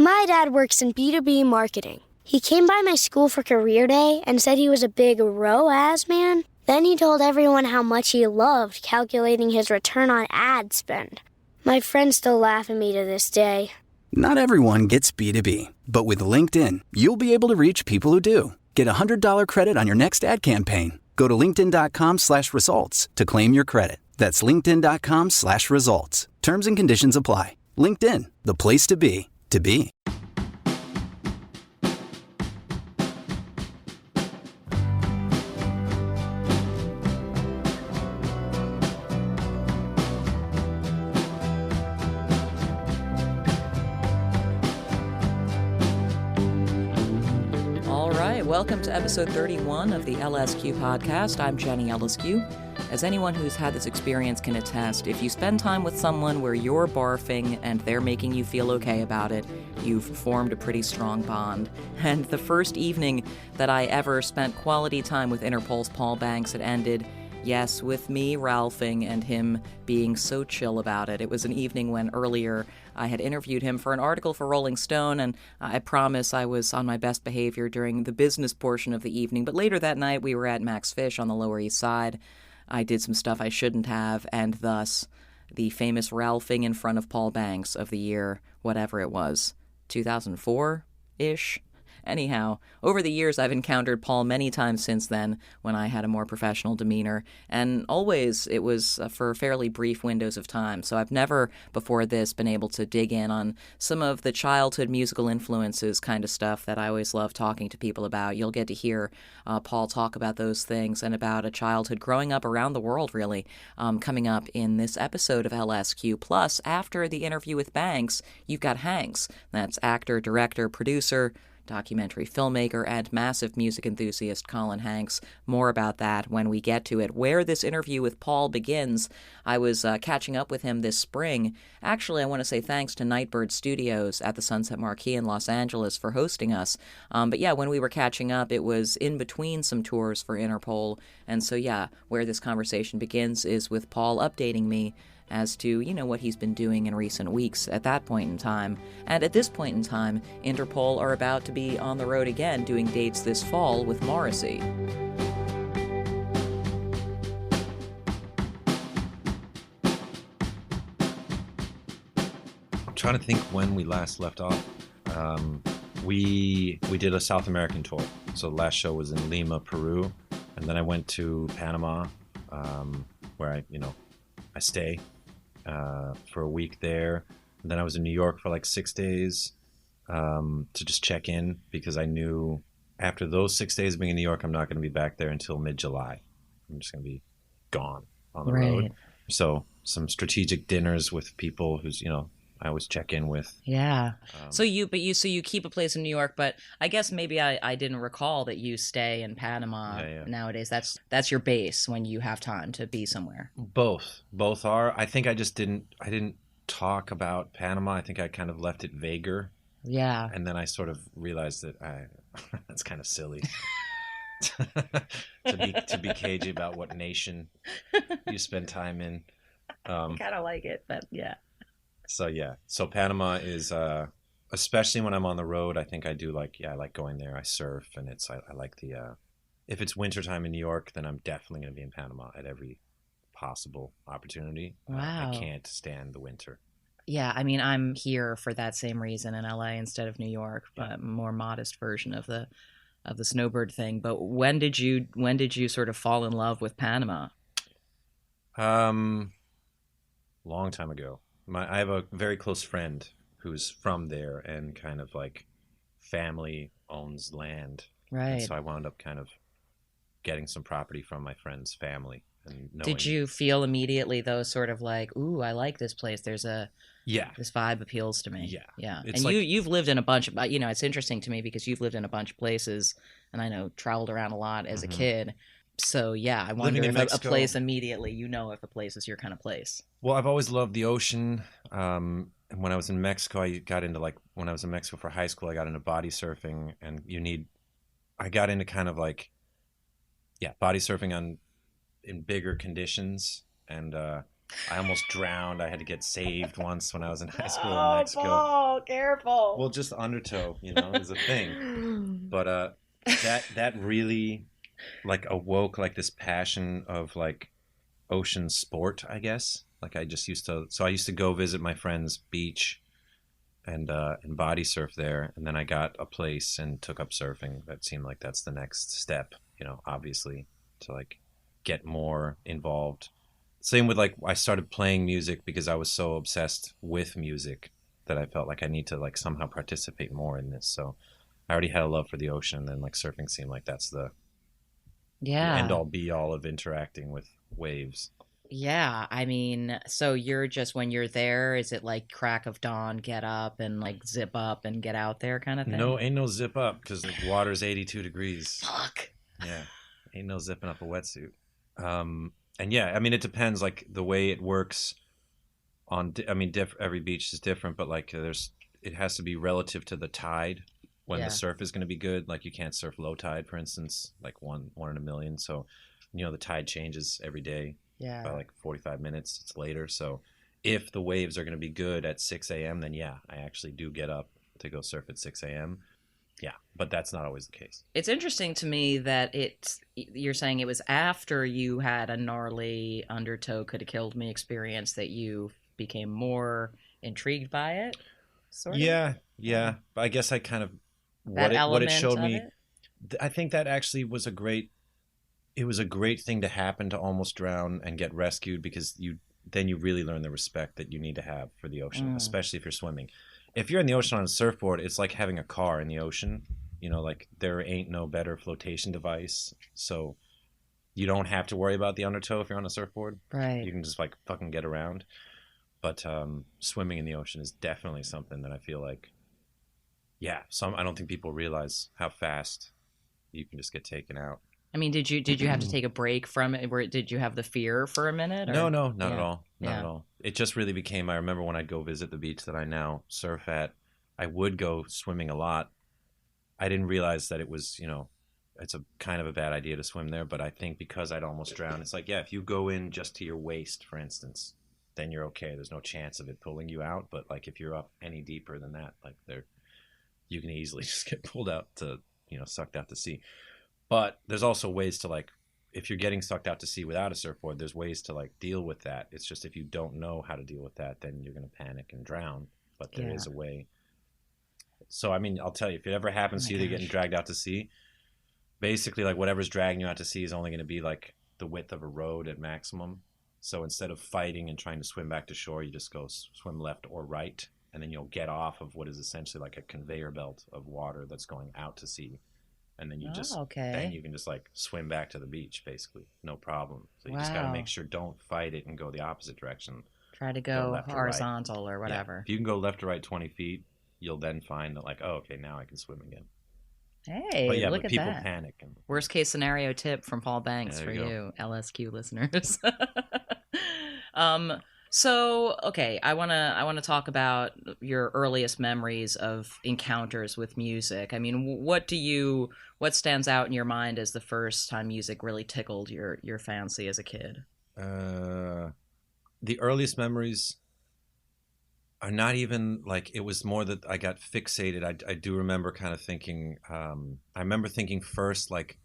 My dad works in B2B marketing. He came by my school for career day and said he was a big ROAS man. Then he told everyone how much he loved calculating his return on ad spend. My friends still laugh at me to this day. Not everyone gets B2B, but with LinkedIn, you'll be able to reach people who do. Get a $100 credit on your next ad campaign. Go to linkedin.com/results to claim your credit. That's linkedin.com/results. Terms and conditions apply. LinkedIn, the place to be, to be. Welcome to episode 31 of the LSQ podcast. I'm Jenny LSQ. As anyone who's had this experience can attest, if you spend time with someone where you're barfing and they're making you feel okay about it, you've formed a pretty strong bond. And the first evening that I ever spent quality time with Interpol's Paul Banks, it ended, yes, with me ralphing and him being so chill about it. It was an evening when earlier I had interviewed him for an article for Rolling Stone, and I promise I was on my best behavior during the business portion of the evening. But later that night, we were at Max Fish on the Lower East Side. I did some stuff I shouldn't have, and thus the famous ralphing in front of Paul Banks of the year, whatever it was, 2004-ish? Anyhow, over the years I've encountered Paul many times since then when I had a more professional demeanor, and always it was for fairly brief windows of time, so I've never before this been able to dig in on some of the childhood musical influences kind of stuff that I always love talking to people about. You'll get to hear Paul talk about those things and about a childhood growing up around the world, really, coming up in this episode of LSQ. Plus, after the interview with Banks, you've got Hanks. That's actor, director, producer, documentary filmmaker, and massive music enthusiast Colin Hanks. More about that when we get to it. Where this interview with Paul begins, I was catching up with him this spring. Actually, I want to say thanks to Nightbird Studios at the Sunset Marquee in Los Angeles for hosting us. But yeah, when we were catching up, it was in between some tours for Interpol. And so yeah, where this conversation begins is with Paul updating me as to, what he's been doing in recent weeks at that point in time. And at this point in time, Interpol are about to be on the road again doing dates this fall with Morrissey. I'm trying to think when we last left off. We did a South American tour. So the last show was in Lima, Peru. And then I went to Panama, where I stay for a week there. And then I was in New York for like 6 days to just check in, because I knew after those 6 days of being in New York, I'm not going to be back there until mid-July. I'm just going to be gone on the road. So some strategic dinners with people who's, I always check in with. Yeah. So you keep a place in New York, but I guess maybe I didn't recall that you stay in Panama nowadays. That's your base when you have time to be somewhere. Both are. I think I didn't talk about Panama. I think I kind of left it vaguer. Yeah. And then I sort of realized that that's kind of silly. to be cagey about what nation you spend time in. I kind of like it, but yeah. So Panama is, especially when I'm on the road, I think I do I like going there. I surf, and I like if it's wintertime in New York, then I'm definitely going to be in Panama at every possible opportunity. Wow. I can't stand the winter. Yeah, I mean, I'm here for that same reason in LA instead of New York, but more modest version of the snowbird thing. But when did you sort of fall in love with Panama? Long time ago. I have a very close friend who's from there, and kind of like family owns land. Right. And so I wound up kind of getting some property from my friend's family. And did you feel immediately though, sort of like, ooh, I like this place. This vibe appeals to me. Yeah. And you've lived in a bunch of, it's interesting to me because you've lived in a bunch of places, and traveled around a lot as a kid. So yeah, I wonder if a place immediately, if a place is your kind of place. Well, I've always loved the ocean. And when I was in Mexico, when I was in Mexico for high school, I got into body surfing, and I got into kind of body surfing in bigger conditions. And I almost drowned. I had to get saved once when I was in high school in Oh, Mexico. Paul, careful. Well, just undertow, is a thing. But that really like awoke like this passion of like ocean sport, I guess. Like I just used to, so I used to go visit my friend's beach and body surf there, and then I got a place and took up surfing. That seemed like that's the next step, obviously, to like get more involved. Same with like I started playing music because I was so obsessed with music that I felt like I need to like somehow participate more in this. So I already had a love for the ocean, and then like surfing seemed like that's the end Yeah. all be all of interacting with waves. Yeah, I mean, so you're just when you're there, is it like crack of dawn, get up and like zip up and get out there kind of thing? No, ain't no zip up because the water's 82 degrees. Fuck. Yeah, ain't no zipping up a wetsuit. And yeah, I mean, it depends. Like the way it works I mean, every beach is different, but like it has to be relative to the tide when Yeah. the surf is going to be good. Like you can't surf low tide, for instance, like one in a million. So, the tide changes every day Yeah. by like 45 minutes. It's later. So if the waves are going to be good at 6 a.m., then yeah, I actually do get up to go surf at 6 a.m. Yeah, but that's not always the case. It's interesting to me that you're saying it was after you had a gnarly undertow could have killed me experience that you became more intrigued by it. Sort of? Yeah. But I guess I kind of That what element it showed of me. it? I think that actually was a great thing to happen, to almost drown and get rescued, because you really learn the respect that you need to have for the ocean, especially if you're swimming. If you're in the ocean on a surfboard, it's like having a car in the ocean. Like there ain't no better flotation device. So you don't have to worry about the undertow if you're on a surfboard. Right. You can just like fucking get around. But swimming in the ocean is definitely something that I feel like, yeah, I don't think people realize how fast you can just get taken out. I mean, did you have to take a break from it? Did you have the fear for a minute? Or? No, not at Yeah. all. Not at all. It just really became, I remember when I'd go visit the beach that I now surf at, I would go swimming a lot. I didn't realize that it was, it's a kind of a bad idea to swim there, but I think because I'd almost drowned, it's like, yeah, if you go in just to your waist, for instance, then you're okay. There's no chance of it pulling you out. But like if you're up any deeper than that, like you can easily just get pulled out to, sucked out to sea. But there's also ways to like, if you're getting sucked out to sea without a surfboard, there's ways to like deal with that. It's just if you don't know how to deal with that, then you're going to panic and drown. But there is a way. So, I mean, I'll tell you, if it ever happens to you, they're getting dragged out to sea, basically like whatever's dragging you out to sea is only going to be like the width of a road at maximum. So instead of fighting and trying to swim back to shore, you just go swim left or right, and then you'll get off of what is essentially like a conveyor belt of water that's going out to sea. And then you then you can just like swim back to the beach, basically, no problem. So you just got to make sure, don't fight it and go the opposite direction. Try to go left horizontal or whatever. Yeah. If you can go left or right 20 feet, you'll then find that like, oh, okay, now I can swim again. Hey, look at people that. Panic. Worst case scenario tip from Paul Banks for you, LSQ listeners. So, okay, I wanna talk about your earliest memories of encounters with music. I mean, what stands out in your mind as the first time music really tickled your fancy as a kid? The earliest memories are not even like, it was more that I got fixated. I do remember kind of thinking, I remember thinking first, like,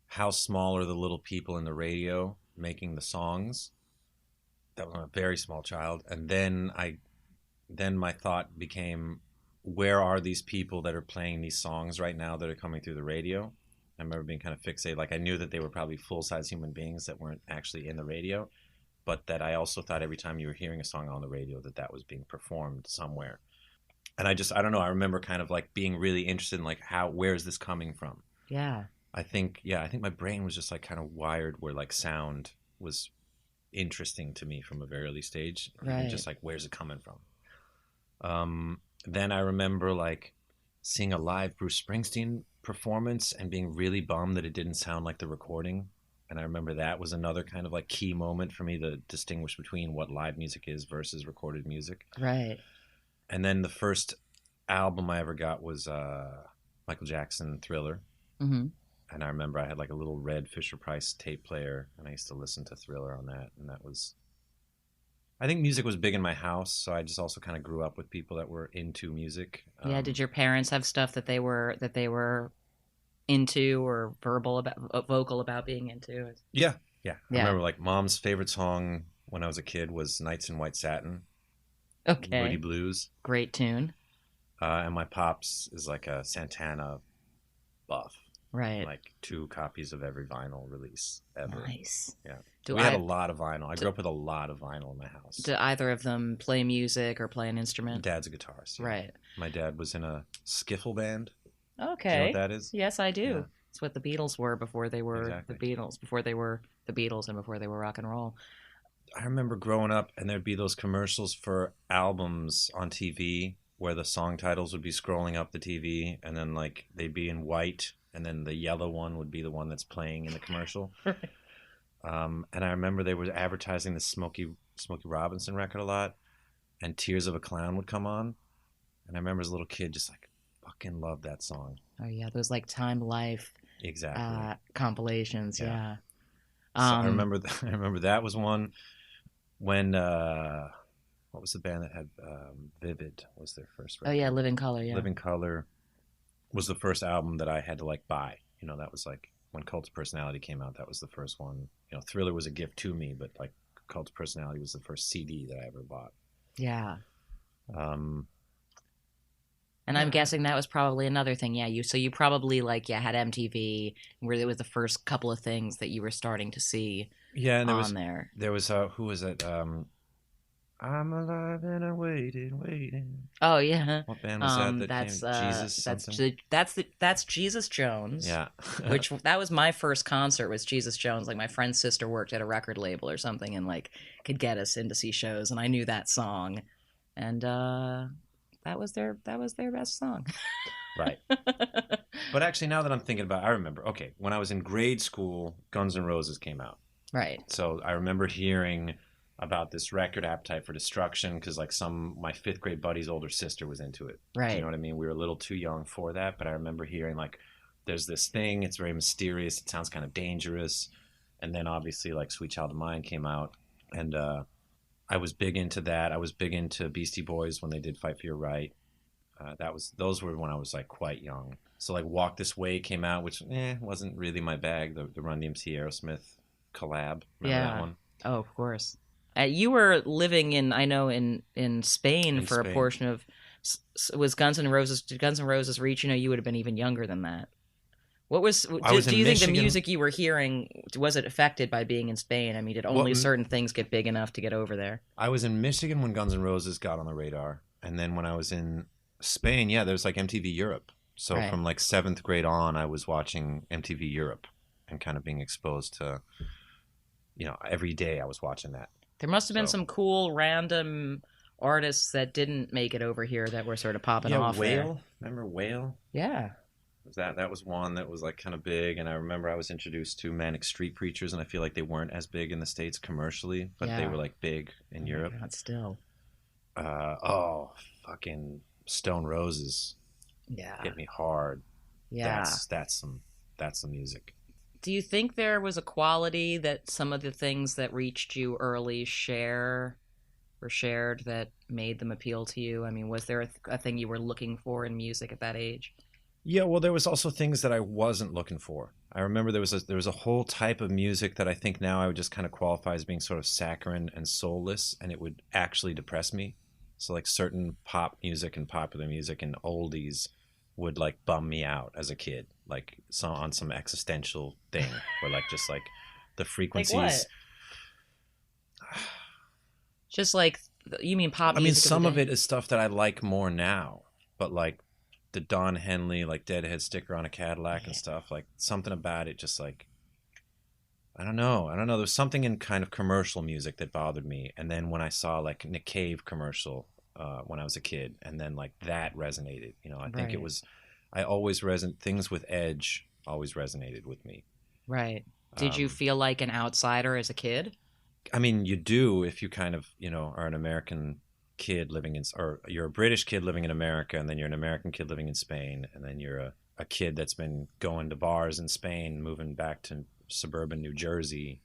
how small are the little people in the radio making the songs? That was a very small child. And then my thought became, where are these people that are playing these songs right now that are coming through the radio? I remember being kind of fixated. Like I knew that they were probably full-size human beings that weren't actually in the radio, but that I also thought every time you were hearing a song on the radio that was being performed somewhere. And I don't know, I remember kind of like being really interested in like where is this coming from? Yeah. I think my brain was just like kind of wired where like sound was interesting to me from a very early stage. Right. Just like, where's it coming from? Then I remember like seeing a live Bruce Springsteen performance and being really bummed that it didn't sound like the recording. And I remember that was another kind of like key moment for me to distinguish between what live music is versus recorded music. Right. And then the first album I ever got was Michael Jackson, Thriller. Mm-hmm. And I remember I had like a little red Fisher-Price tape player, and I used to listen to Thriller on that. And that was I think music was big in my house, so I just also kind of grew up with people that were into music. Yeah. Did your parents have stuff that they were into or vocal about being into? Yeah, yeah. I Yeah. remember like mom's favorite song when I was a kid was "Nights in White Satin," Okay. Moody Blues, Great tune. and my pops is like a Santana buff. Right. Like 2 copies of every vinyl release ever. Nice. Yeah. Do We had a lot of vinyl. I grew up with a lot of vinyl in my house. Do either of them play music or play an instrument? Dad's a guitarist. Yeah. Right. My dad was in a skiffle band. Okay. Do you know what that is? Yes, I do. Yeah. It's what the Beatles were before they were Exactly. the Beatles, before they were the Beatles and before they were rock and roll. I remember growing up and there'd be those commercials for albums on TV where the song titles would be scrolling up the TV and then like they'd be in white and then the yellow one would be the one that's playing in the commercial. And I remember they were advertising the Smokey Robinson record a lot, and Tears of a Clown would come on. And I remember as a little kid just like fucking loved that song. Oh yeah, those like Time Life Exactly. compilations. Yeah. Yeah. So I remember that was one when what was the band that had Vivid was their first record. Oh yeah, Living Color. Yeah. Living Color was the first album that I had to like buy. You know, that was like when Cult of Personality came out. That was the first one. You know, Thriller was a gift to me, but like Cult of Personality was the first CD that I ever bought. Yeah. Um, And I'm guessing that was probably another thing. Yeah, you probably like had MTV where there was the first couple of things that you were starting to see yeah, and there. There was who was it? I'm alive and I'm waiting. Oh yeah. What band was that? That's came? Jesus something? That's Jesus Jones. Yeah. Which that was my first concert was Jesus Jones. Like my friend's sister worked at a record label or something and like could get us in to see shows, and I knew that song, and that was their best song. Right. But actually, now that I'm thinking about it, I remember, okay, when I was in grade school, Guns N' Roses came out. Right. So I remember hearing about this record, Appetite for Destruction, because like my 5th grade buddy's older sister was into it. Right. Do you know what I mean? We were a little too young for that, but I remember hearing like, there's this thing, it's very mysterious, it sounds kind of dangerous. And then obviously like Sweet Child of Mine came out, and I was big into that. I was big into Beastie Boys when they did Fight for Your Right. Those were when I was like quite young. So like Walk This Way came out, which wasn't really my bag. The Run DMC Aerosmith collab. Remember that one? Oh, of course. You were living in Spain for a portion of. Was Guns N' Roses? Did Guns N' Roses reach? You would have been even younger than that. What was? Do you think the music you were hearing was it affected by being in Spain? I mean, did only certain things get big enough to get over there? I was in Michigan when Guns N' Roses got on the radar, and then when I was in Spain, there was like MTV Europe. So from like 7th grade on, I was watching MTV Europe and kind of being exposed to, every day I was watching that. There must have been some cool random artists that didn't make it over here that were sort of popping off. Whale. Remember Whale? Yeah. That was one that was like kind of big, and I remember I was introduced to Manic Street Preachers, and I feel like they weren't as big in the States commercially, but they were like big in Europe. God, still. Fucking Stone Roses. Yeah. Hit me hard. Yeah. That's some music. Do you think there was a quality that some of the things that reached you early shared that made them appeal to you? I mean, was there a thing you were looking for in music at that age? Yeah, well, there was also things that I wasn't looking for. I remember there was a whole type of music that I think now I would just kind of qualify as being sort of saccharine and soulless, and it would actually depress me. So like certain pop music and popular music and oldies would like bum me out as a kid, like on some existential thing where like just like the frequencies. Like what? Just like you mean pop music? I mean, some of it is stuff that I like more now, but like the Don Henley, like Deadhead Sticker on a Cadillac and stuff, like something about it just like, I don't know. There's something in kind of commercial music that bothered me. And then when I saw like Nick Cave commercial when I was a kid, and then like that resonated, I think it was, I always things with edge always resonated with me. Right. Did you feel like an outsider as a kid? I mean, you do if you kind of, are an American kid or you're a British kid living in America, and then you're an American kid living in Spain, and then you're a kid that's been going to bars in Spain, moving back to suburban New Jersey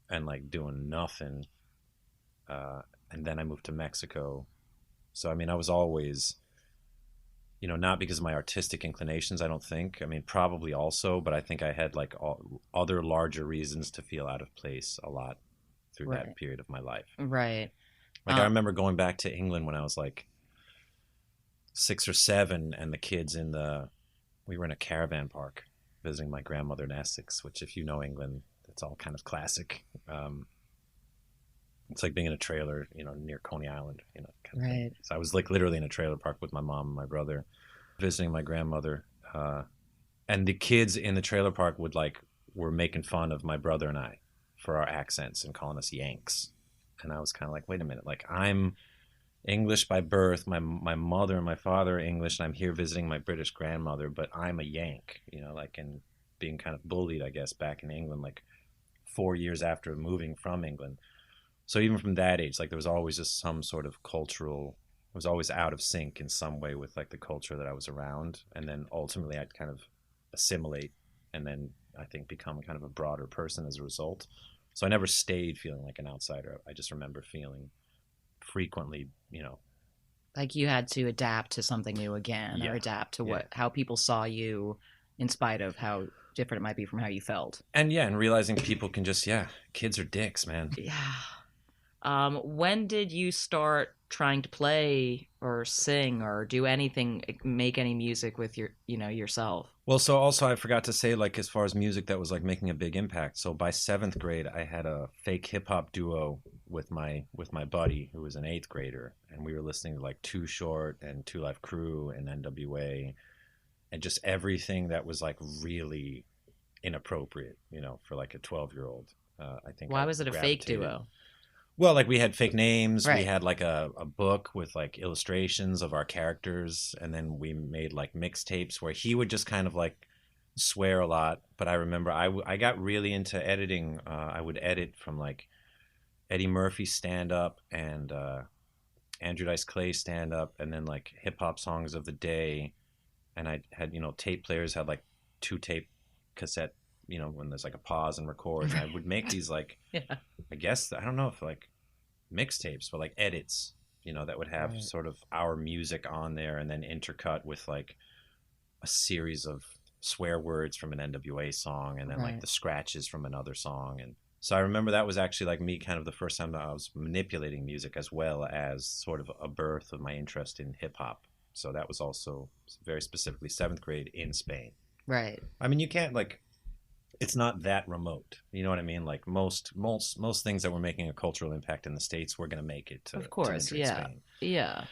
and like doing nothing. and then I moved to Mexico. So I mean, I was always, not because of my artistic inclinations, I don't think. I mean, probably also, but I think I had like other larger reasons to feel out of place a lot through that period of my life. Right. Like I remember going back to England when I was like 6 or 7, and the kids we were in a caravan park visiting my grandmother in Essex, which if you know England, it's all kind of classic. It's like being in a trailer, near Coney Island, kind of thing. So I was like literally in a trailer park with my mom and my brother visiting my grandmother. And the kids in the trailer park were making fun of my brother and I for our accents and calling us Yanks. And I was kind of like, wait a minute, like I'm English by birth. My mother and my father are English, and I'm here visiting my British grandmother, but I'm a Yank, and being kind of bullied, I guess, back in England, like 4 years after moving from England. So even from that age, like there was always just some sort of cultural, I was always out of sync in some way with like the culture that I was around. And then ultimately I'd kind of assimilate and then I think become kind of a broader person as a result. So I never stayed feeling like an outsider. I just remember feeling frequently, like you had to adapt to something new again, or adapt to how people saw you in spite of how different it might be from how you felt. And realizing people can just, kids are dicks, man. Yeah. When did you start trying to play or sing or do anything, make any music with yourself? Well, so also I forgot to say, like, as far as music that was like making a big impact. So by 7th grade, I had a fake hip hop duo with my buddy who was an 8th grader, and we were listening to like Too Short and Two Live Crew and NWA, and just everything that was like really inappropriate, for like a 12-year-old. I think. Why was it a fake duo? Well, like we had fake names. Right. We had like a book with like illustrations of our characters. And then we made like mixtapes where he would just kind of like swear a lot. But I remember I got really into editing. I would edit from like Eddie Murphy stand-up and Andrew Dice Clay stand-up, and then like hip-hop songs of the day. And I had, tape players had like 2 tape cassette, when there's like a pause and record. And I would make these like, I guess, I don't know if like mixtapes, but like edits, that would have sort of our music on there and then intercut with like a series of swear words from an NWA song and then like the scratches from another song. And so I remember that was actually like me kind of the first time that I was manipulating music as well as sort of a birth of my interest in hip hop. So that was also very specifically 7th grade in Spain. Right. I mean, you can't like, it's not that remote. You know what I mean? Like most things that were making a cultural impact in the States, we're going to make it to, of course, to Spain. Yeah.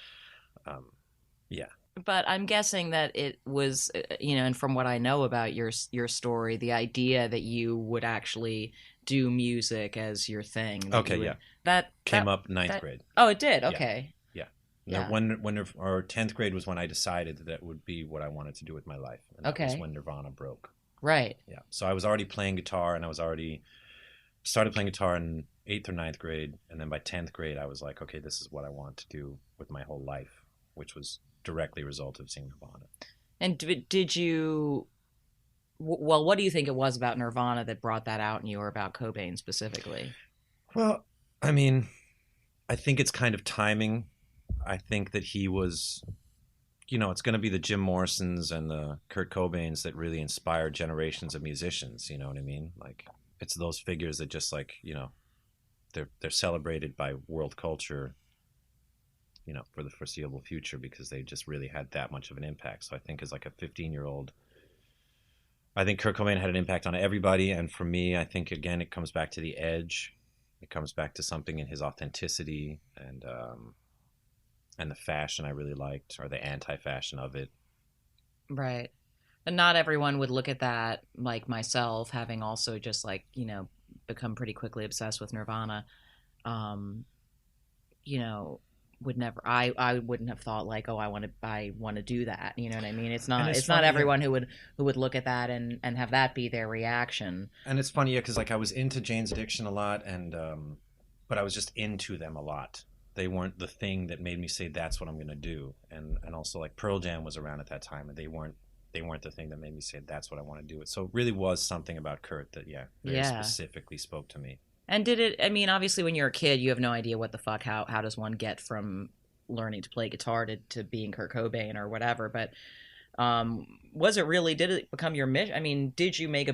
Yeah. But I'm guessing that it was, and from what I know about your story, the idea that you would actually do music as your thing. Okay, that came up 9th grade. Oh, it did? Okay. Yeah. When or 10th grade was when I decided that would be what I wanted to do with my life. And that was when Nirvana broke. Right. Yeah. So I was already playing guitar, and I was already started playing guitar in 8th or 9th grade. And then by 10th grade, I was like, okay, this is what I want to do with my whole life, which was directly a result of seeing Nirvana. And did you, well, what do you think it was about Nirvana that brought that out in you, or about Cobain specifically? Well, I mean, I think it's kind of timing. I think that he was, it's going to be the Jim Morrisons and the Kurt Cobains that really inspired generations of musicians. You know what I mean? Like, it's those figures that just like, they're celebrated by world culture, for the foreseeable future, because they just really had that much of an impact. So I think as like a 15-year-old, I think Kurt Cobain had an impact on everybody. And for me, I think, again, it comes back to the edge. It comes back to something in his authenticity and the fashion I really liked, or the anti-fashion of it. Right. And not everyone would look at that, like myself, having also just like, become pretty quickly obsessed with Nirvana. Would never, I wouldn't have thought like, oh, I want to do that. You know what I mean? It's not everyone who would look at that and have that be their reaction. And it's funny, because like I was into Jane's Addiction a lot, and but I was just into them a lot. They weren't the thing that made me say that's what I'm going to do. And also like Pearl Jam was around at that time, and they weren't the thing that made me say that's what I want to do. So it really was something about Kurt that very specifically spoke to me. And did it, I mean, obviously when you're a kid, you have no idea what the fuck, how does one get from learning to play guitar to being Kurt Cobain or whatever. But did it become your mission? I mean, did you make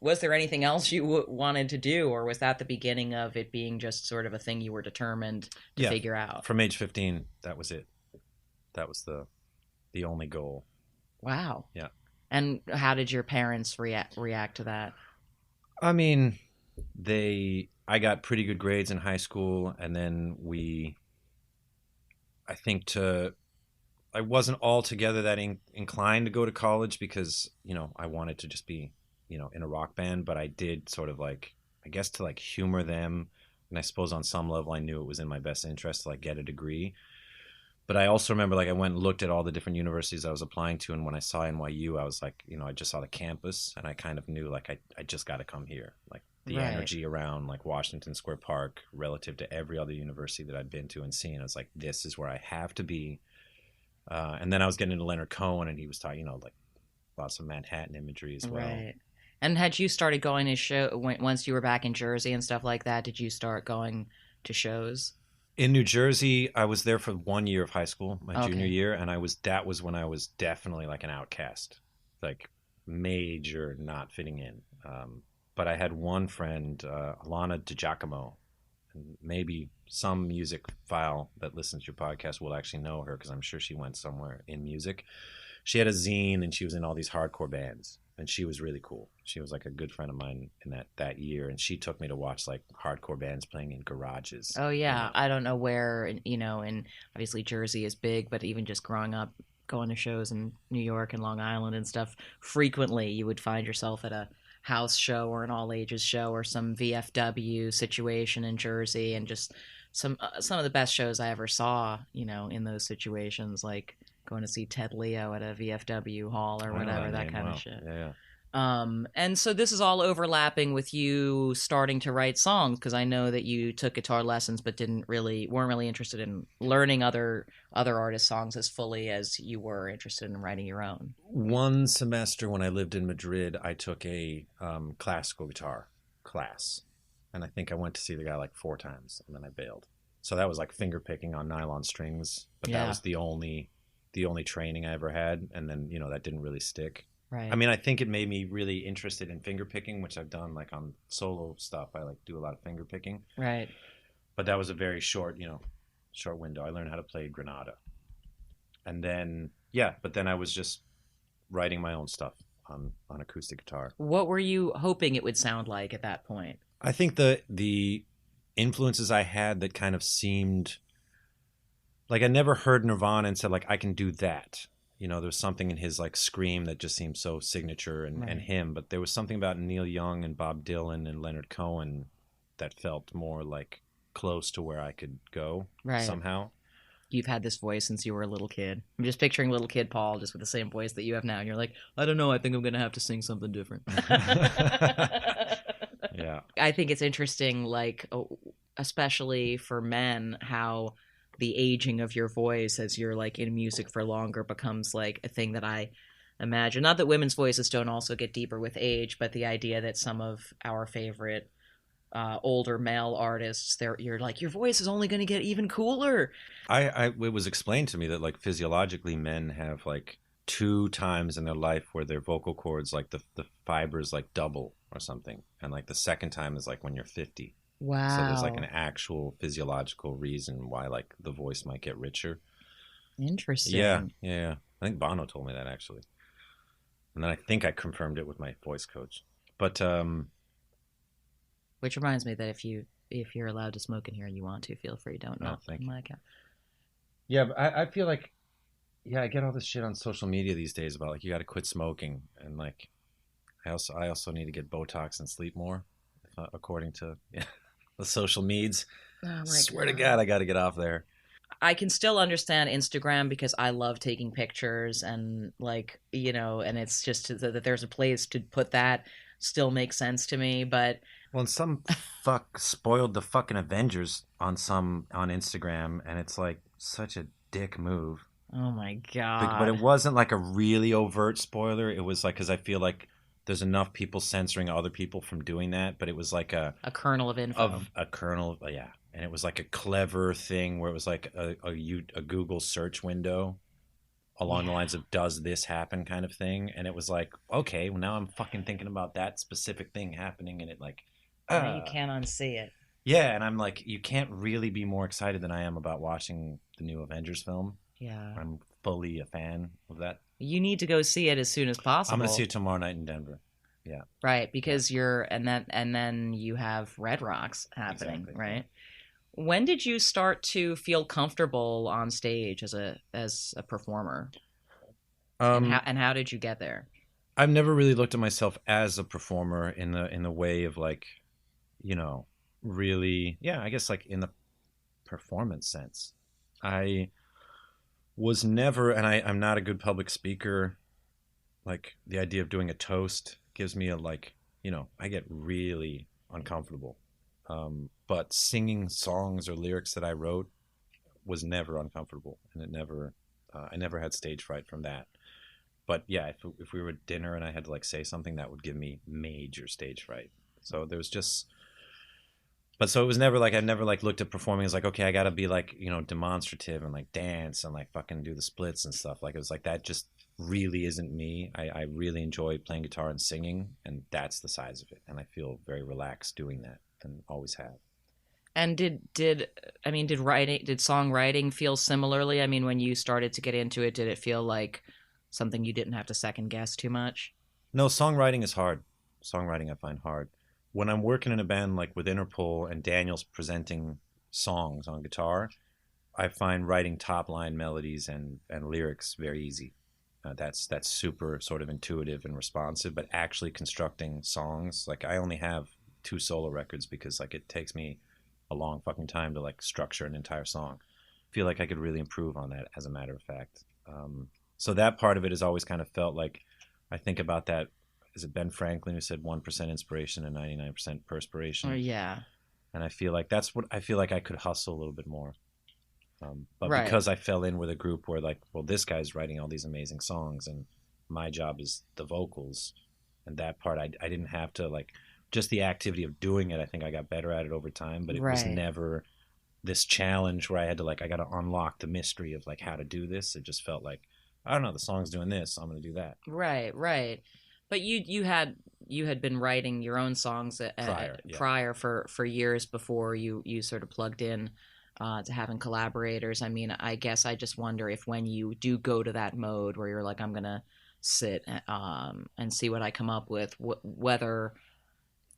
was there anything else you wanted to do, or was that the beginning of it being just sort of a thing you were determined to figure out? From age 15, that was it. That was the only goal. Wow. Yeah. And how did your parents react to that? I mean, I got pretty good grades in high school, and then I wasn't altogether that inclined to go to college because, I wanted to just be, in a rock band, but I did sort of I guess to humor them. And I suppose on some level I knew it was in my best interest to get a degree. But I also remember I went and looked at all the different universities I was applying to. And when I saw NYU, I was I just saw the campus and I kind of knew I just got to come here. The energy around Washington Square Park relative to every other university that I'd been to and seen. I was this is where I have to be. And then I was getting into Leonard Cohen, and he was talking, lots of Manhattan imagery as well. Right. And had you started going to once you were back in Jersey and stuff like that? Did you start going to shows? In New Jersey, I was there for 1 year of high school, my junior year, and that was when I was definitely an outcast, major not fitting in. But I had one friend, Alana DiGiacomo, and maybe some music file that listens to your podcast will actually know her because I'm sure she went somewhere in music. She had a zine and she was in all these hardcore bands, and she was really cool. She was a good friend of mine in that year, and she took me to watch hardcore bands playing in garages. Oh yeah, I don't know where, and obviously Jersey is big, but even just growing up, going to shows in New York and Long Island and stuff, frequently you would find yourself at a house show or an all ages show or some VFW situation in Jersey, and just some of the best shows I ever saw, in those situations, going to see Ted Leo at a VFW hall or whatever, that kind of shit. Yeah. And so this is all overlapping with you starting to write songs, because I know that you took guitar lessons but weren't really interested in learning other artists' songs as fully as you were interested in writing your own. One semester when I lived in Madrid, I took a classical guitar class, and I think I went to see the guy 4 times, and then I bailed. So that was finger picking on nylon strings, but that was the only training I ever had, and then that didn't really stick. Right. I mean, I think it made me really interested in finger picking, which I've done on solo stuff. I do a lot of finger picking. Right. But that was a very short window. I learned how to play Granada. And then, but then I was just writing my own stuff on acoustic guitar. What were you hoping it would sound like at that point? I think the influences I had that kind of seemed I never heard Nirvana and said I can do that. There was something in his scream that just seemed so signature and him, but there was something about Neil Young and Bob Dylan and Leonard Cohen that felt more close to where I could go somehow. You've had this voice since you were a little kid. I'm just picturing little kid Paul just with the same voice that you have now, and you're I don't know, I think I'm going to have to sing something different. Yeah. I think it's interesting, especially for men, how the aging of your voice as you're in music for longer becomes a thing that I imagine. Not that women's voices don't also get deeper with age, but the idea that some of our favorite older male artists, you're your voice is only going to get even cooler. It was explained to me that physiologically men have 2 times in their life where their vocal cords the fibers double or something, and the second time is when you're 50. Wow. So there's an actual physiological reason why the voice might get richer. Interesting. Yeah. I think Bono told me that actually. And then I think I confirmed it with my voice coach. But which reminds me that if you're allowed to smoke in here and you want to, feel free. Don't knock thank my you. account. Yeah, but I feel I get all this shit on social media these days about you got to quit smoking, and I also need to get Botox and sleep more, according to the social meds. Oh my Swear God. to God, I got to get off there. I can still understand Instagram because I love taking pictures, and and it's just that there's a place to put that still makes sense to me. But some fuck spoiled the fucking Avengers on Instagram, and it's such a dick move. Oh my God. But it wasn't a really overt spoiler. It was because I feel there's enough people censoring other people from doing that, but it was like a kernel of info. A kernel, yeah. And it was like a clever thing where it was like a Google search window along the lines of "does this happen" kind of thing, and it was like, okay, well now I'm fucking thinking about that specific thing happening, and it like, now you can't unsee it. yeah, and I'm like, you can't really be more excited than I am about watching the new Avengers film. Yeah, I'm fully a fan of that. You need to go see it as soon as possible. I'm going to see it tomorrow night in Denver. Yeah. Right, because and then you have Red Rocks happening, Exactly. right? When did you start to feel comfortable on stage as a performer? And how did you get there? I've never really looked at myself as a performer in the way of like, you know, really, yeah, I guess like in the performance sense. I was never, and I'm not a good public speaker. Like the idea of doing a toast gives me a like, you know, I get really uncomfortable. But singing songs or lyrics that I wrote was never uncomfortable, and it never, I never had stage fright from that. But yeah, if we were at dinner and I had to like say something, that would give me major stage fright. So there was just, but so it was never like, I never like looked at performing as like, okay, I got to be like, you know, demonstrative and like dance and like fucking do the splits and stuff. Like it was like, that just really isn't me. I really enjoy playing guitar and singing, and that's the size of it. And I feel very relaxed doing that, and always have. And did songwriting feel similarly? I mean, when you started to get into it, did it feel like something you didn't have to second guess too much? No, songwriting is hard. Songwriting I find hard. When I'm working in a band like with Interpol and Daniel's presenting songs on guitar, I find writing top line melodies and lyrics very easy. That's super sort of intuitive and responsive, but actually constructing songs, like I only have 2 solo records because like it takes me a long fucking time to like structure an entire song. I feel like I could really improve on that, as a matter of fact. So that part of it has always kind of felt like, I think about that. Is it Ben Franklin who said 1% inspiration and 99% perspiration? Oh, yeah. And I feel like that's what I feel like I could hustle a little bit more. But right. Because I fell in with a group where like, well, this guy's writing all these amazing songs and my job is the vocals, and that part I didn't have to like, just the activity of doing it. I think I got better at it over time, but it was never this challenge where I had to like, I got to unlock the mystery of like how to do this. It just felt like, I don't know, the song's doing this, I'm going to do that. Right. But you had been writing your own songs prior for years before you sort of plugged in to having collaborators. I mean, I guess I just wonder if when you do go to that mode where you're like, I'm gonna sit and see what I come up with, whether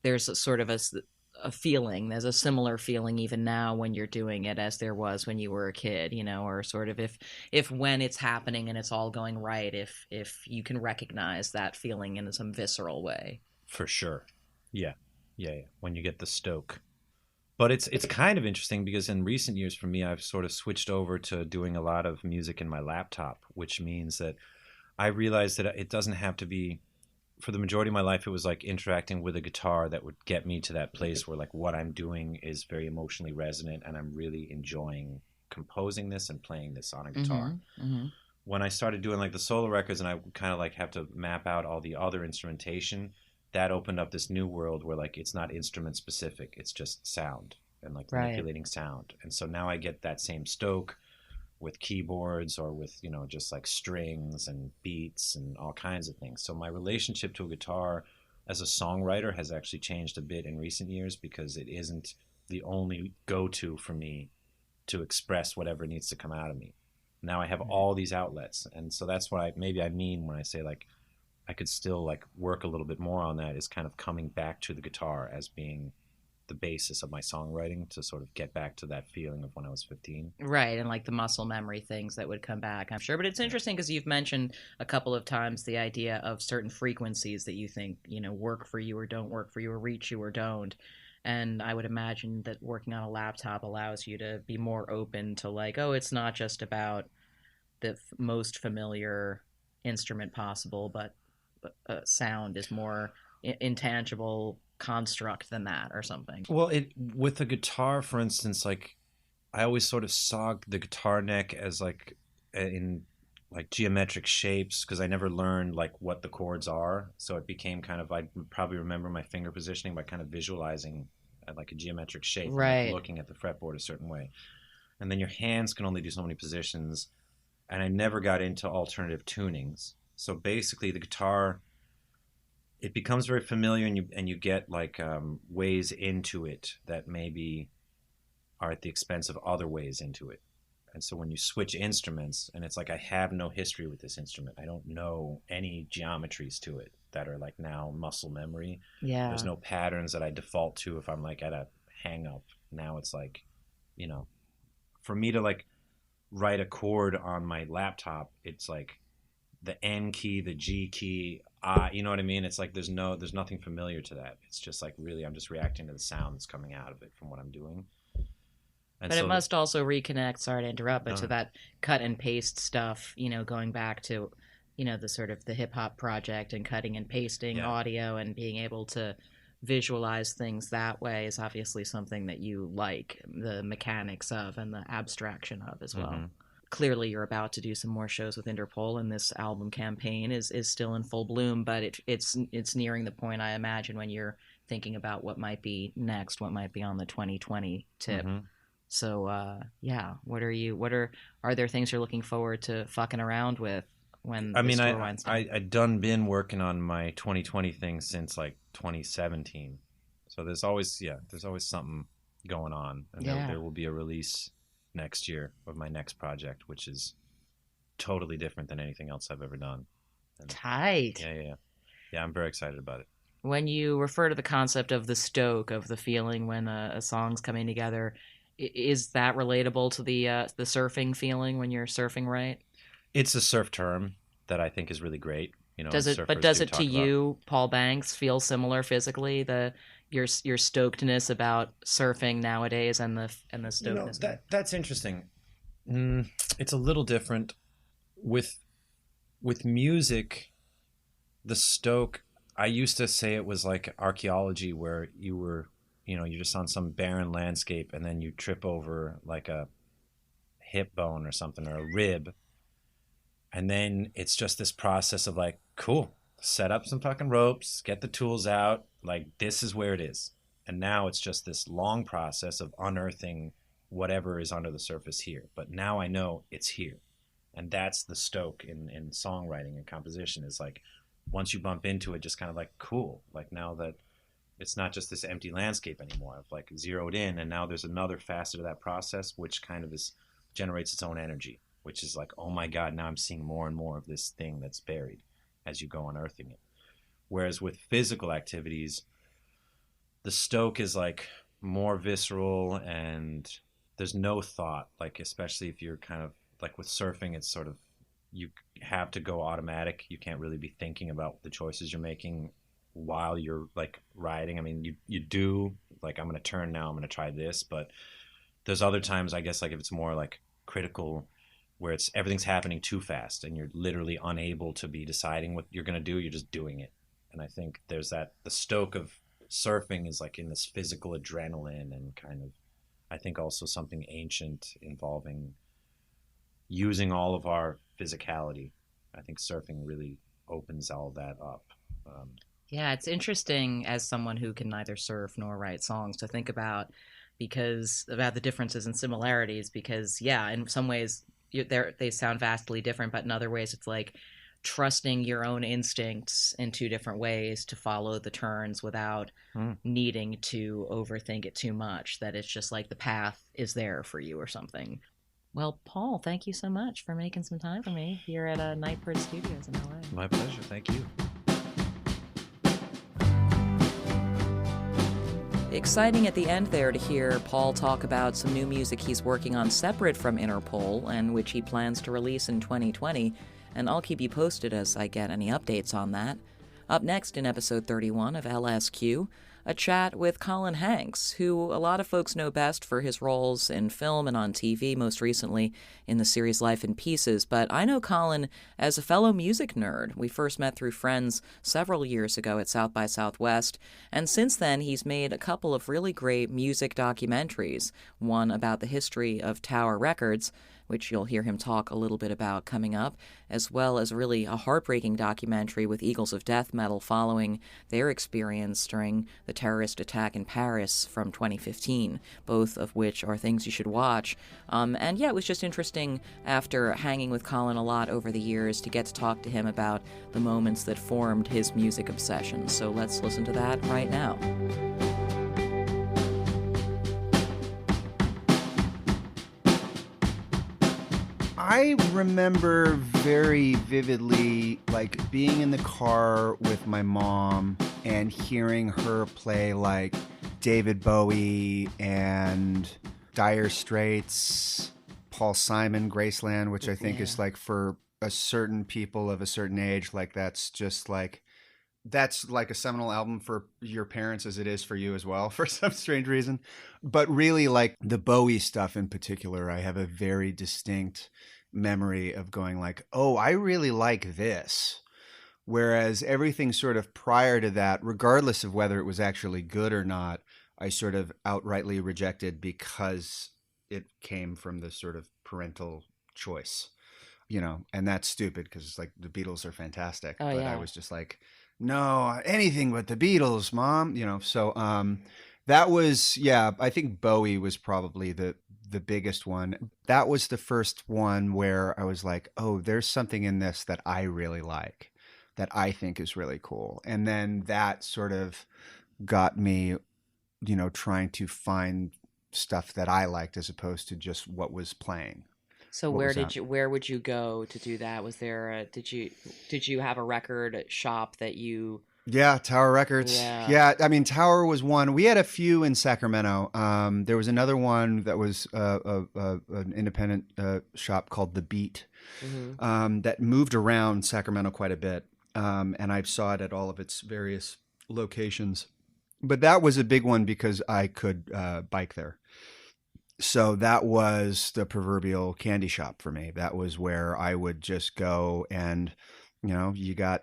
there's a sort of a feeling, there's a similar feeling even now when you're doing it as there was when you were a kid, you know, or sort of if when it's happening and it's all going right, if you can recognize that feeling in some visceral way. For sure. Yeah. When you get the stoke. But it's kind of interesting because in recent years for me, I've sort of switched over to doing a lot of music in my laptop, which means that I realized that it doesn't have to be, for the majority of my life, it was like interacting with a guitar that would get me to that place where like what I'm doing is very emotionally resonant and I'm really enjoying composing this and playing this on a guitar. Mm-hmm. When I started doing like the solo records and I kind of like have to map out all the other instrumentation, that opened up this new world where like it's not instrument specific, it's just sound and like manipulating sound. And so now I get that same stoke with keyboards or with, you know, just like strings and beats and all kinds of things. So my relationship to a guitar as a songwriter has actually changed a bit in recent years because it isn't the only go-to for me to express whatever needs to come out of me. Now I have all these outlets. And so that's what I mean when I say like I could still like work a little bit more on that, is kind of coming back to the guitar as being the basis of my songwriting to sort of get back to that feeling of when I was 15. Right, and like the muscle memory things that would come back, I'm sure. But it's interesting because you've mentioned a couple of times the idea of certain frequencies that you think, you know, work for you or don't work for you or reach you or don't. And I would imagine that working on a laptop allows you to be more open to like, oh, it's not just about the most familiar instrument possible, but sound is more intangible construct than that or something. Well, with the guitar, for instance, like I always sort of saw the guitar neck as like in like geometric shapes because I never learned like what the chords are. So it became kind of, I probably remember my finger positioning by kind of visualizing like a geometric shape, and like Right. looking at the fretboard a certain way. And then your hands can only do so many positions. And I never got into alternative tunings. So basically the guitar, it becomes very familiar, and you get like ways into it that maybe are at the expense of other ways into it. And so when you switch instruments, and it's like I have no history with this instrument, I don't know any geometries to it that are like now muscle memory. Yeah. There's no patterns that I default to if I'm like at a hang up. Now it's like, you know, for me to like write a chord on my laptop, it's like the N key, the G key, you know what I mean? It's like there's nothing familiar to that. It's just like really I'm just reacting to the sound that's coming out of it from what I'm doing. And But so it must also reconnect, sorry to interrupt, but No. to that cut and paste stuff, you know, going back to, you know, the sort of the hip hop project and cutting and pasting Yeah. audio and being able to visualize things that way is obviously something that you like the mechanics of and the abstraction of as well. Mhm. Clearly you're about to do some more shows with Interpol, and this album campaign is still in full bloom, but it's nearing the point, I imagine, when you're thinking about what might be next, what might be on the 2020 tip. Mhm. So yeah, are there things you're looking forward to fucking around with when I mean, this tour winds down? I'd done been working on my 2020 thing since like 2017. So there's always something going on, and Yeah. there will be a release next year of my next project, which is totally different than anything else I've ever done. And Tight. yeah, I'm very excited about it. When you refer to the concept of the stoke, of the feeling when a song's coming together, is that relatable to the surfing feeling when you're surfing, right? It's a surf term that I think is really great. You know, Does and it? But surfers does do it to talk about- you, Paul Banks, feel similar physically? Your stokedness about surfing nowadays and the stokedness. That's interesting. It's a little different with music. The stoke, I used to say it was like archaeology, where you were, you know, you're just on some barren landscape and then you trip over like a hip bone or something, or a rib, and then it's just this process of like, cool, set up some fucking ropes, get the tools out, like this is where it is. And now it's just this long process of unearthing whatever is under the surface here. But now I know it's here. And that's the stoke in songwriting and composition, is like once you bump into it, just kind of like, cool. Like now that it's not just this empty landscape anymore. I've like zeroed in, and now there's another facet of that process which kind of generates its own energy, which is like, oh my God, now I'm seeing more and more of this thing that's buried as you go unearthing it. Whereas with physical activities, the stoke is like more visceral, and there's no thought, like especially if you're kind of like with surfing, it's sort of, you have to go automatic. You can't really be thinking about the choices you're making while you're like riding. I mean, you do, like, I'm going to turn now, I'm going to try this, but there's other times, I guess, like if it's more like critical, where it's everything's happening too fast and you're literally unable to be deciding what you're going to do. You're just doing it. And I think there's that, the stoke of surfing is like in this physical adrenaline, and kind of, I think also something ancient involving using all of our physicality. I think surfing really opens all that up. Yeah, it's interesting as someone who can neither surf nor write songs to think about the differences and similarities, because yeah, in some ways they sound vastly different, but in other ways it's like trusting your own instincts in two different ways to follow the turns without needing to overthink it too much, that it's just like the path is there for you or something. Well, Paul, thank you so much for making some time for me here at Nightbird Studios in LA. My pleasure. Thank you. Exciting at the end there to hear Paul talk about some new music he's working on separate from Interpol, and which he plans to release in 2020, and I'll keep you posted as I get any updates on that. Up next in episode 31 of LSQ, a chat with Colin Hanks, who a lot of folks know best for his roles in film and on TV, most recently in the series Life in Pieces, but I know Colin as a fellow music nerd. We first met through friends several years ago at South by Southwest, and since then he's made a couple of really great music documentaries, one about the history of Tower Records, which you'll hear him talk a little bit about coming up, as well as really a heartbreaking documentary with Eagles of Death Metal following their experience during the terrorist attack in Paris from 2015, both of which are things you should watch. And yeah, it was just interesting after hanging with Colin a lot over the years to get to talk to him about the moments that formed his music obsession. So let's listen to that right now. I remember very vividly, like, being in the car with my mom and hearing her play, like, David Bowie and Dire Straits, Paul Simon, Graceland, which I think is, like, for a certain people of a certain age, like, that's like a seminal album for your parents as it is for you as well, for some strange reason. But really, like, the Bowie stuff in particular, I have a very distinct memory of going like, oh, I really like this. Whereas everything sort of prior to that, regardless of whether it was actually good or not, I sort of outrightly rejected because it came from the sort of parental choice, and that's stupid because it's like the Beatles are fantastic. But yeah. I was just like, no, anything but the Beatles, Mom, so that was, yeah, I think Bowie was probably the biggest one. That was the first one where I was like, oh, there's something in this that I really like, that I think is really cool. And then that sort of got me, trying to find stuff that I liked as opposed to just what was playing. So where would you go to do that? Was there did you have a record shop that you... Yeah, Tower Records. Yeah, I mean, Tower was one. We had a few in Sacramento. There was another one that was an independent shop called The Beat, that moved around Sacramento quite a bit, and I saw it at all of its various locations. But that was a big one because I could bike there. So that was the proverbial candy shop for me. That was where I would just go and, you got...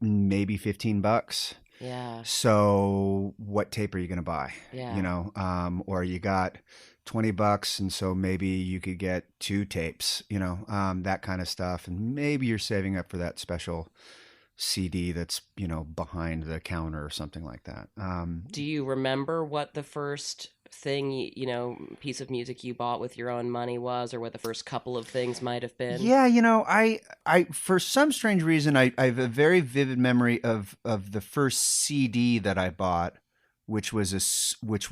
maybe $15. Yeah. So what tape are you going to buy? Yeah. Or you got $20 and so maybe you could get 2 tapes, that kind of stuff. And maybe you're saving up for that special CD that's, behind the counter or something like that. Do you remember what the first thing, piece of music you bought with your own money was, or what the first couple of things might have been? Yeah, I for some strange reason, I have a very vivid memory of the first CD that I bought, which was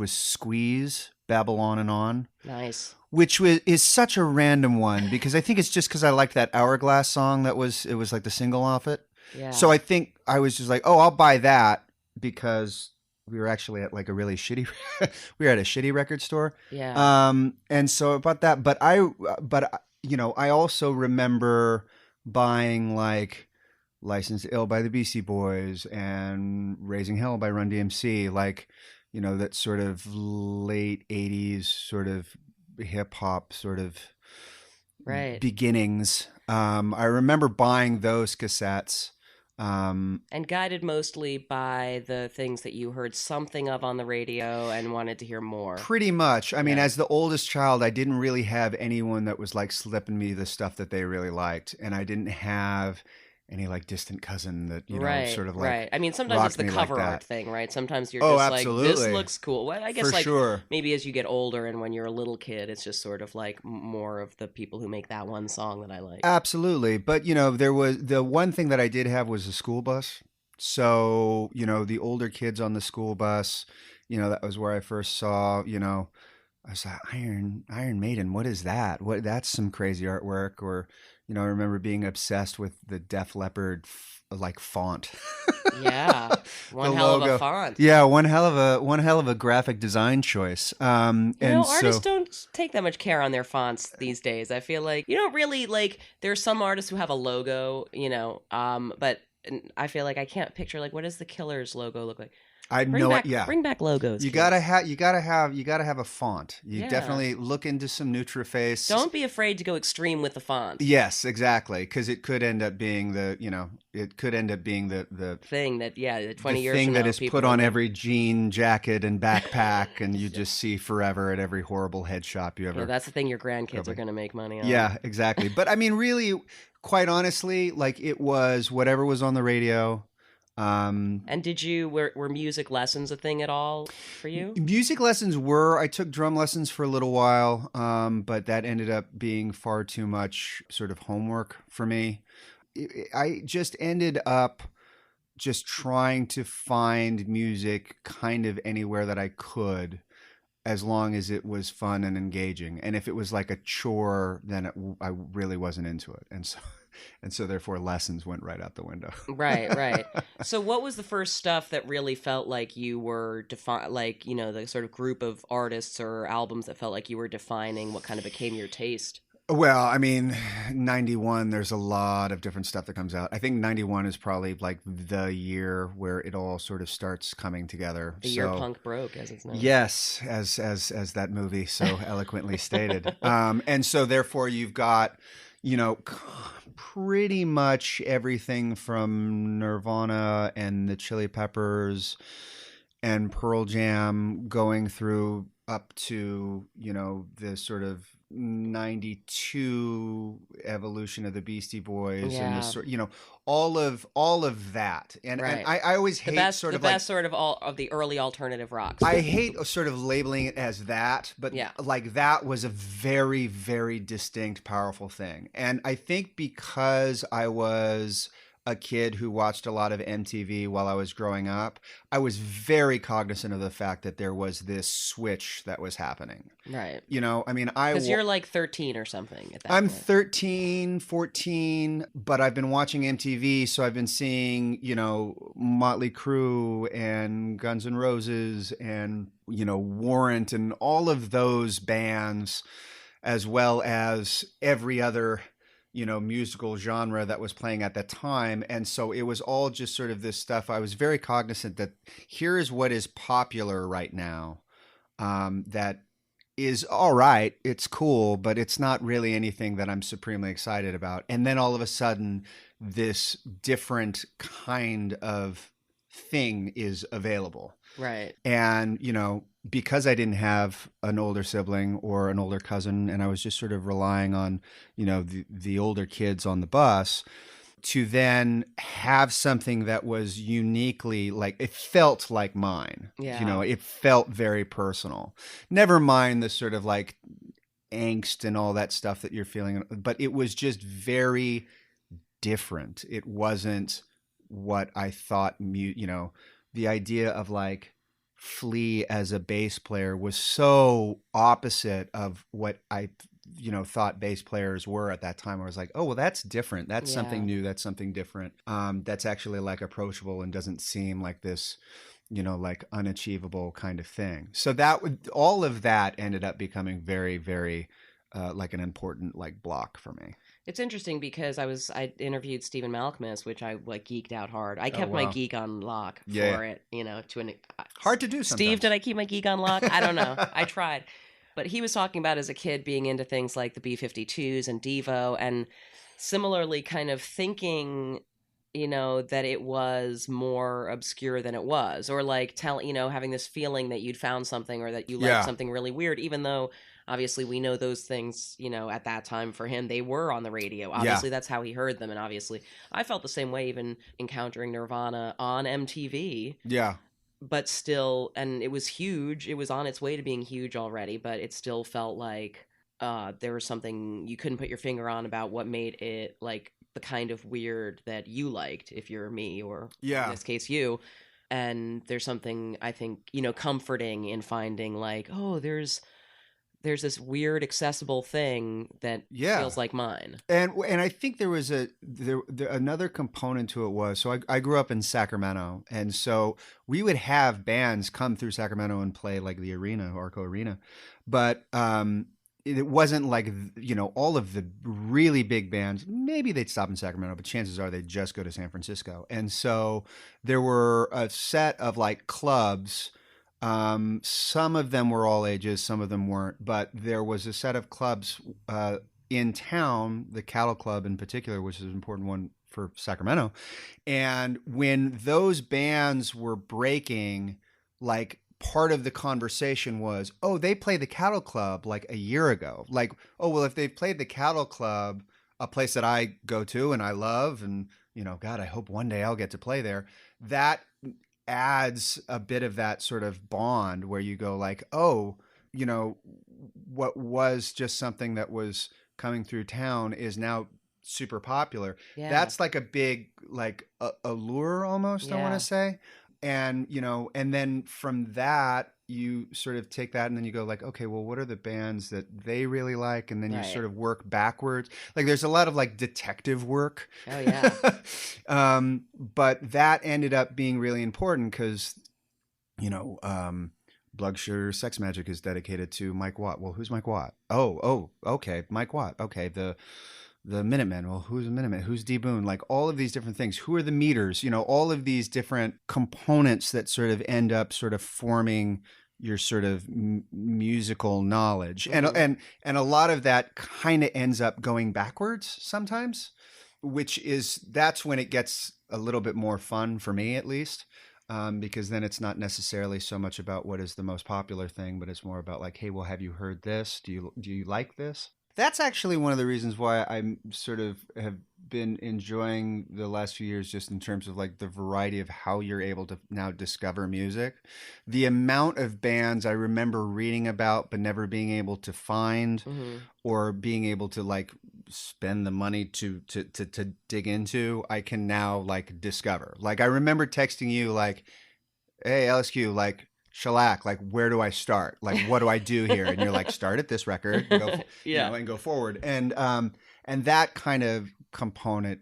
Squeeze, Babylon and On. Nice. Which is such a random one because I think it's just because I liked that Hourglass song it was like the single off it. Yeah. So I think I was just like, oh, I'll buy that because we were actually at like a really shitty, we were at a shitty record store. Yeah. And so about that, but I also remember buying like Licensed to Ill by the Beastie Boys and Raising Hell by Run DMC, like, that sort of late 80s sort of hip hop sort of beginnings. I remember buying those cassettes. And guided mostly by the things that you heard something of on the radio and wanted to hear more. Pretty much. I mean, as the oldest child, I didn't really have anyone that was like slipping me the stuff that they really liked. And I didn't have any like distant cousin that, sort of like... Right. I mean, sometimes it's the cover like art thing, right? Sometimes you're just absolutely. like, this looks cool. Well, I guess sure. Maybe as you get older and when you're a little kid, it's just sort of like more of the people who make that one song that I like. Absolutely. But, there was the one thing that I did have was a school bus. So, the older kids on the school bus, that was where I first saw, I was like, Iron Maiden, what is that? That's some crazy artwork. Or, I remember being obsessed with the Def Leppard like font. Yeah, one hell of a font. Yeah, one hell of a graphic design choice. Artists don't take that much care on their fonts these days. I feel like you don't really like. There's some artists who have a logo, but I feel like I can't picture like what does the Killers logo look like? I know it. Yeah. Bring back logos. You kids. gotta have a font. You Yeah. definitely look into some NutraFace. Don't be afraid to go extreme with the font. Yes, exactly, because it could end up being the Thing that, 20 the years thing from that now, is people put on will- every jean jacket and backpack, and you just see forever at every horrible head shop you ever. Yeah, that's the thing your grandkids are going to make money on. Yeah, exactly. But I mean, really, quite honestly, like it was whatever was on the radio. And were music lessons a thing at all for you? Music lessons were. I took drum lessons for a little while, but that ended up being far too much sort of homework for me. I just ended up just trying to find music kind of anywhere that I could, as long as it was fun and engaging. And if it was like a chore, then I really wasn't into it. And so therefore lessons went right out the window. Right. So what was the first stuff that really felt like you were the sort of group of artists or albums that felt like you were defining what kind of became your taste? Well, I mean, 91, there's a lot of different stuff that comes out. I think 91 is probably like the year where it all sort of starts coming together. The year punk broke, as it's known. Yes, as that movie so eloquently stated. And so therefore you've got, pretty much everything from Nirvana and the Chili Peppers and Pearl Jam going through up to, the sort of 92 evolution of the Beastie Boys and the sort, all of that. And, Right. and I always hate best sort of all of the early alternative rocks. I hate sort of labeling it as that, but like that was a very, very distinct, powerful thing. And I think because I was a kid who watched a lot of MTV while I was growing up, I was very cognizant of the fact that there was this switch that was happening. Right. I mean, because you're like 13 or something at that I'm point. 13, 14, but I've been watching MTV, so I've been seeing, Motley Crue and Guns N' Roses and, Warrant and all of those bands, as well as every other musical genre that was playing at that time. And so it was all just sort of this stuff. I was very cognizant that here is what is popular right now, that is all right. It's cool, but it's not really anything that I'm supremely excited about. And then all of a sudden, this different kind of thing is available. Right. And, because I didn't have an older sibling or an older cousin, and I was just sort of relying on, the older kids on the bus to then have something that was uniquely it felt like mine. Yeah. It felt very personal. Never mind the sort of angst and all that stuff that you're feeling, but it was just very different. It wasn't what I thought, the idea of Flea as a bass player was so opposite of what I, thought bass players were at that time. I was like, oh, well, that's different. That's something new. That's something different. That's actually approachable and doesn't seem like this, unachievable kind of thing. So all of that ended up becoming very, very an important block for me. It's interesting because I interviewed Stephen Malkmus, which I geeked out hard. I kept my geek on lock for it, hard to do sometimes. Steve, did I keep my geek on lock? I don't know. I tried. But he was talking about as a kid being into things like the B-52s and Devo, and similarly kind of thinking, that it was more obscure than it was, or having this feeling that you'd found something or that you liked something really weird, even though obviously we know those things, at that time for him, they were on the radio. Obviously that's how he heard them. And obviously I felt the same way, even encountering Nirvana on MTV. Yeah. But still, and it was huge. It was on its way to being huge already, but it still felt like there was something you couldn't put your finger on about what made it the kind of weird that you liked, if you're me, or in this case you. And there's something, I think, comforting in finding there's this weird accessible thing that feels like mine. And I think there was another component to it was, so I grew up in Sacramento, and so we would have bands come through Sacramento and play the arena, Arco Arena. But it wasn't like, all of the really big bands, maybe they'd stop in Sacramento, but chances are they'd just go to San Francisco. And so there were a set of like clubs. Some of them were all ages, some of them weren't, but there was a set of clubs in town, the Cattle Club in particular, which is an important one for Sacramento. And when those bands were breaking, like, part of the conversation was, oh, they played the Cattle Club like a year ago. Like, oh, well, if they've played the Cattle Club, a place that I go to and I love, and, God, I hope one day I'll get to play there. That adds a bit of that sort of bond where you go like, oh, what was just something that was coming through town is now super popular. Yeah. That's like a big, like allure almost, I want to say. And, and then from that, you sort of take that and then you go like, okay, well, what are the bands that they really like? And then you sort of work backwards. Like there's a lot of like detective work. Oh, yeah. But that ended up being really important because, Blood Sugar Sex Magic is dedicated to Mike Watt. Well, who's Mike Watt? Oh, okay. Mike Watt. Okay. The Minutemen. Well, who's a Minuteman? Who's D Boon? Like all of these different things. Who are the Meters? All of these different components that sort of end up sort of forming your sort of musical knowledge. Mm-hmm. And a lot of that kind of ends up going backwards sometimes, that's when it gets a little bit more fun for me, at least. Because then it's not necessarily so much about what is the most popular thing, but it's more about like, hey, well, have you heard this? Do you like this? That's actually one of the reasons why I sort of have been enjoying the last few years, just in terms of like the variety of how you're able to now discover music. The amount of bands I remember reading about but never being able to find, mm-hmm. or being able to like spend the money to dig into, I can now like discover. Like I remember texting you like, hey, LSQ, like, shellac, like, where do I start? Like, what do I do here? And you're like, start at this record, and go, and go forward. And that kind of component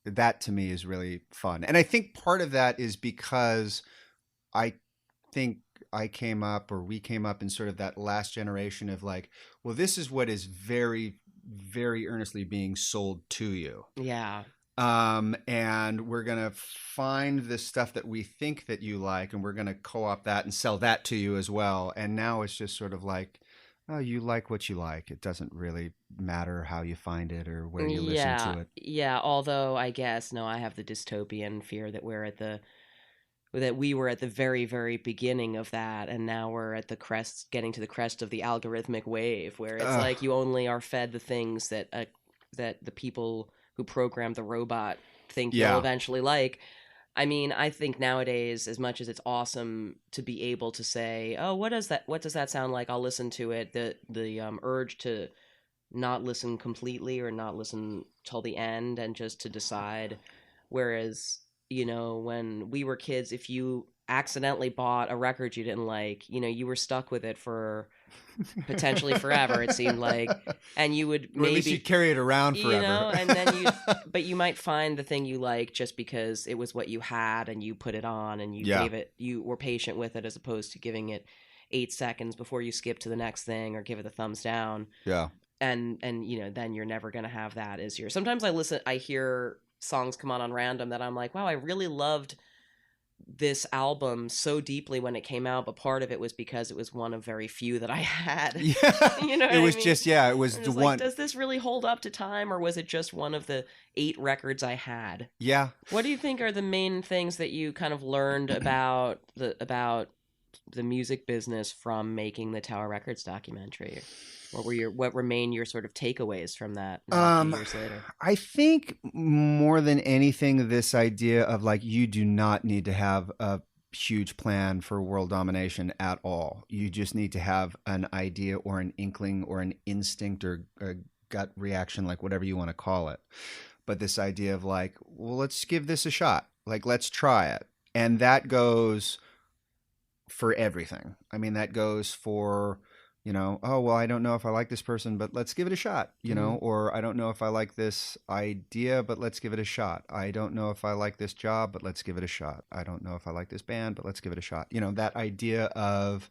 that to me is really fun. And I think part of that is because I think we came up in sort of that last generation of like, well, this is what is very, very earnestly being sold to you. Yeah. And we're going to find the stuff that we think that you like, and we're going to co-opt that and sell that to you as well. And now it's just sort of like, oh, you like what you like. It doesn't really matter how you find it or where you listen to it. Yeah. Although I guess, no, I have the dystopian fear that we were at the very, very beginning of that, and now we're at the crest, getting to the crest of the algorithmic wave, where it's like you only are fed the things that the people who programmed the robot think you'll eventually like. I mean, I think nowadays, as much as it's awesome to be able to say, oh, what does that sound like? I'll listen to it. The urge to not listen completely or not listen till the end and just to decide. Whereas, when we were kids, if you accidentally bought a record you didn't like, you were stuck with it for potentially forever, it seemed like, and you would maybe, or at least you'd carry it around forever, and then but you might find the thing you like just because it was what you had and you put it on and you were patient with it, as opposed to giving it 8 seconds before you skip to the next thing or give it the thumbs down. And then you're never going to have that as your. Sometimes I hear songs come on random that I'm like, wow, I really loved this album so deeply when it came out, but part of it was because it was one of very few that I had. It was just it was the one. Like, does this really hold up to time, or was it just one of the 8 records I had? What do you think are the main things that you kind of learned about the music business from making the Tower Records documentary? What remain your sort of takeaways from that a few years later? I think more than anything, this idea of like, you do not need to have a huge plan for world domination at all. You just need to have an idea or an inkling or an instinct or a gut reaction, like whatever you want to call it. But this idea of like, well, let's give this a shot. Like, let's try it. And that goes for everything. I mean, that goes for, oh, well, I don't know if I like this person, but let's give it a shot, or I don't know if I like this idea, but let's give it a shot. I don't know if I like this job, but let's give it a shot. I don't know if I like this band, but let's give it a shot. That idea of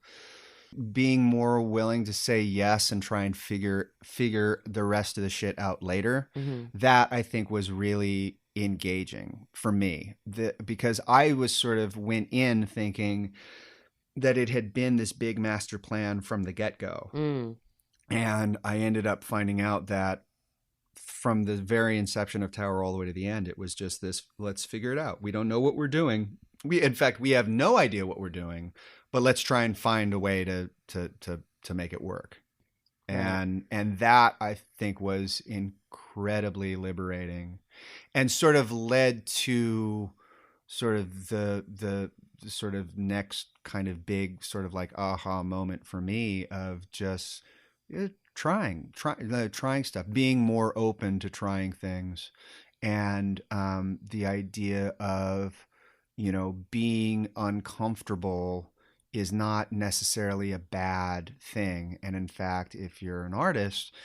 being more willing to say yes and try and figure the rest of the shit out later. That I think was really engaging for me, because I was sort of went in thinking that it had been this big master plan from the get-go. And I ended up finding out that from the very inception of Tower all the way to the end, it was just this, let's figure it out. We don't know what we're doing. In fact, we have no idea what we're doing, but let's try and find a way to make it work. And that I think was incredibly liberating, and sort of led to sort of the sort of next kind of big sort of like aha moment for me of just trying stuff, being more open to trying things, and the idea of, you know, being uncomfortable is not necessarily a bad thing. And in fact, if you're an artist,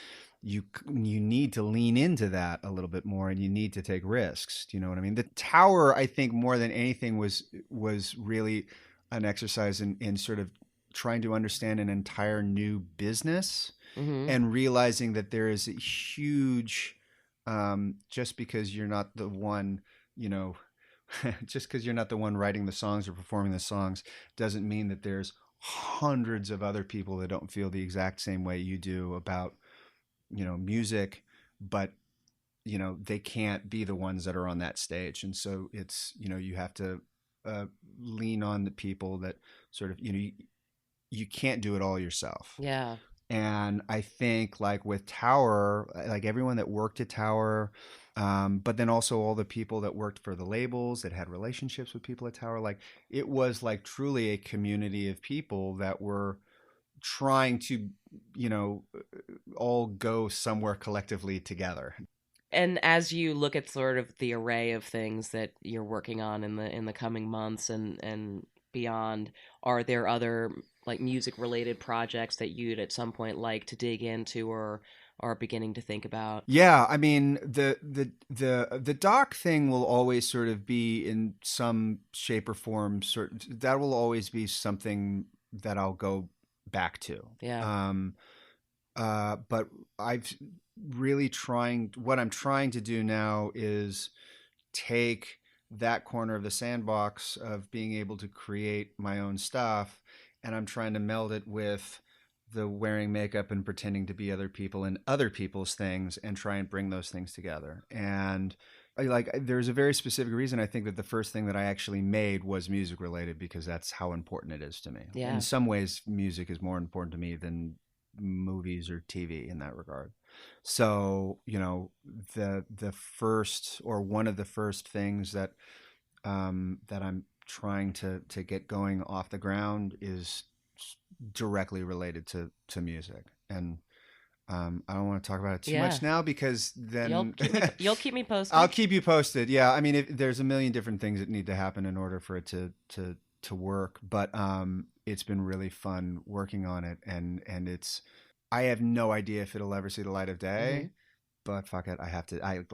you need to lean into that a little bit more, and you need to take risks. Do you know what I mean? The Tower, I think, more than anything was really an exercise in sort of trying to understand an entire new business, and realizing that there is a huge, just because you're not the one, you know, just because you're not the one writing the songs or performing the songs doesn't mean that there's hundreds of other people that don't feel the exact same way you do about, you know, music, but, you know, they can't be the ones that are on that stage. And so it's, you know, you have to lean on the people that sort of, you know, you can't do it all yourself. Yeah. And I think like with Tower, like everyone that worked at Tower, but then also all the people that worked for the labels that had relationships with people at Tower, like it was like truly a community of people that were trying to, you know, all go somewhere collectively together. And as you look at sort of the array of things that you're working on in the coming months and beyond, are there other like music related projects that you'd at some point like to dig into or are beginning to think about? Yeah, I mean the doc thing will always sort of be in some shape or form. That will always be something that I'll go back to. Yeah. But I've really what I'm trying to do now is take that corner of the sandbox of being able to create my own stuff, and I'm trying to meld it with the wearing makeup and pretending to be other people and other people's things, and try and bring those things together. And there's a very specific reason I think that the first thing that I actually made was music related, because that's how important it is to me. Yeah. In some ways, music is more important to me than movies or TV in that regard. So, you know, the first, or one of the first things that that I'm trying to get going off the ground is directly related to music. And I don't want to talk about it too much now, because then you'll keep me posted. I'll keep you posted. Yeah, I mean, there's a million different things that need to happen in order for it to work. But it's been really fun working on it, and I have no idea if it'll ever see the light of day. But fuck it, I have to. I've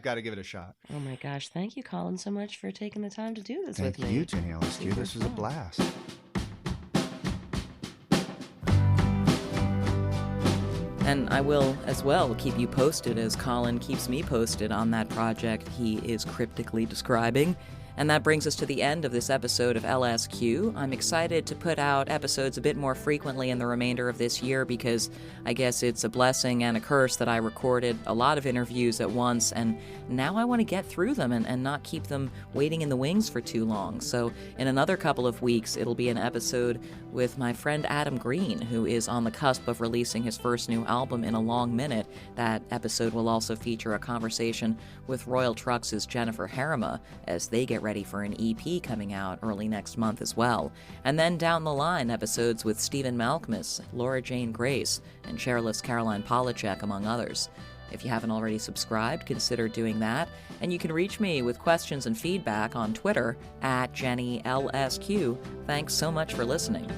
got to give it a shot. Oh my gosh, thank you, Colin, so much for taking the time to do this Thank with me. you, Jenny Elescu. This was a blast. And I will as well keep you posted, as Colin keeps me posted on that project he is cryptically describing. And that brings us to the end of this episode of LSQ. I'm excited to put out episodes a bit more frequently in the remainder of this year, because I guess it's a blessing and a curse that I recorded a lot of interviews at once, and now I want to get through them and not keep them waiting in the wings for too long. So in another couple of weeks, it'll be an episode with my friend Adam Green, who is on the cusp of releasing his first new album in a long minute. That episode will also feature a conversation with Royal Trucks' Jennifer Harima as they get ready for an EP coming out early next month as well. And then down the line, episodes with Stephen Malkmus, Laura Jane Grace, and chairless Caroline Polachek, among others. If you haven't already subscribed, consider doing that. And you can reach me with questions and feedback on Twitter @JennyLSQ. Thanks so much for listening.